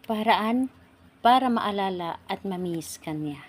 Paraan para maalala at ma-miss ka niya.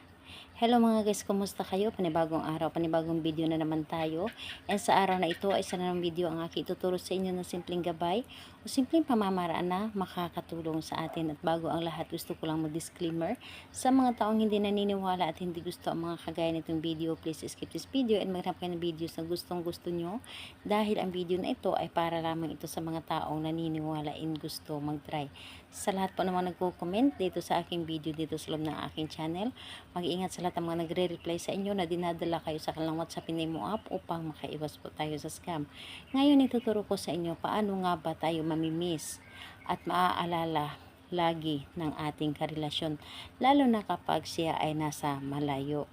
Hello mga guys, kumusta kayo? Panibagong araw, panibagong video na naman tayo. And sa araw na ito ay isa na ng video ang aking ituturo sa inyo ng simpleng gabay o simpleng pamamaraan na makakatulong sa atin. At bago ang lahat, gusto ko lang mag-disclaimer sa mga taong hindi naniniwala at hindi gusto ang mga kagaya nitong video. Please skip this video and maghanap kayo ng videos na gustong gusto nyo, dahil ang video na ito ay para lamang ito sa mga taong naniniwala and gusto mag-try. Sa lahat po naman nagko-comment dito sa aking video dito sa loob ng aking channel, mag-iingat sa lahat ng mga nagre-reply sa inyo na dinadala kayo sa kanilang WhatsApp Nemo app upang makaiwas po tayo sa scam. Ngayon ituturo ko sa inyo paano nga ba tayo mamimiss at maaalala lagi ng ating karelasyon, lalo na kapag siya ay nasa malayo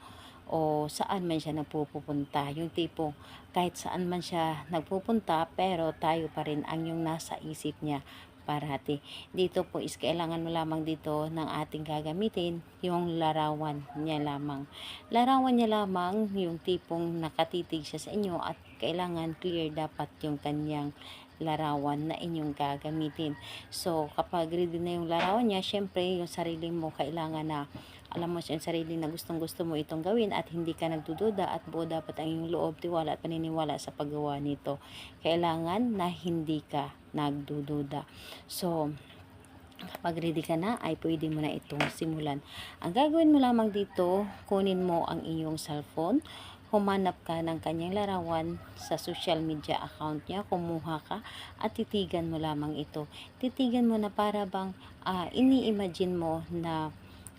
o saan man siya nagpupunta. Yung tipo kahit saan man siya nagpupunta pero tayo pa rin ang yung nasa isip niya parati. Dito po is kailangan mo lamang dito ng ating gagamitin yung larawan niya lamang. Larawan niya lamang yung tipong nakatitig siya sa inyo at kailangan clear dapat yung kanyang larawan na inyong gagamitin. So, kapag ready na yung larawan niya, syempre yung sarili mo kailangan na alam mo yung sarili na gustong gusto mo itong gawin at hindi ka nagdududa at buo dapat ang iyong loob, tiwala at paniniwala sa paggawa nito. Kailangan na hindi ka nagdududa. So, kapag ready ka na, ay pwede mo na itong simulan. Ang gagawin mo lamang dito, kunin mo ang iyong cellphone, humanap ka ng kanyang larawan sa social media account niya, kumuha ka at titigan mo lamang ito. Titigan mo na para bang ini-imagine mo na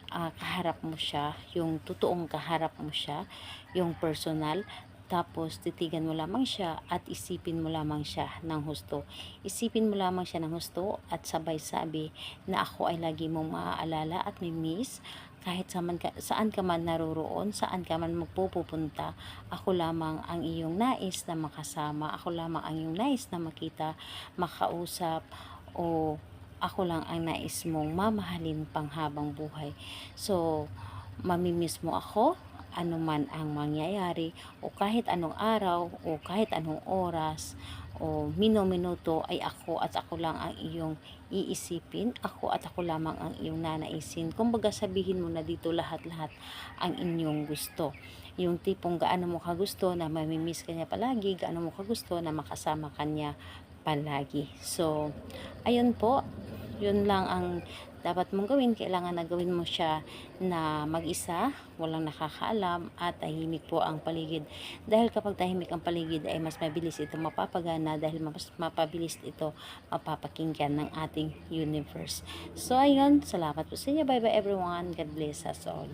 kaharap mo siya, yung totoong kaharap mo siya, yung personal. Tapos titigan mo lamang siya at isipin mo lamang siya ng husto. Isipin mo lamang siya ng husto at sabay sabi na ako ay lagi mong maaalala at may miss. Kahit saan ka man naroroon, saan ka man magpupunta, ako lamang ang iyong nais na makasama, ako lamang ang iyong nais na makita, makausap, o ako lang ang nais mong mamahalin panghabang buhay. So, mamimiss mo ako anuman ang mangyayari o kahit anong araw o kahit anong oras o minuto ay ako at ako lang ang iyong iisipin, ako at ako lamang ang iyong nanaisin. Kumbaga sabihin mo na dito lahat-lahat ang inyong gusto. Yung tipong gaano mo kagusto na mamimiss kanya palagi, gaano mo kagusto na makasama kanya palagi. So, ayun po, yun lang ang dapat mong gawin. Kailangan na gawin mo siya na mag-isa, walang nakakaalam at tahimik po ang paligid. Dahil kapag tahimik ang paligid ay mas mabilis ito mapapagana, dahil mas mapabilis ito mapapakinggan ng ating universe. So ayun, salamat po sa inyo. Bye bye everyone. God bless us all.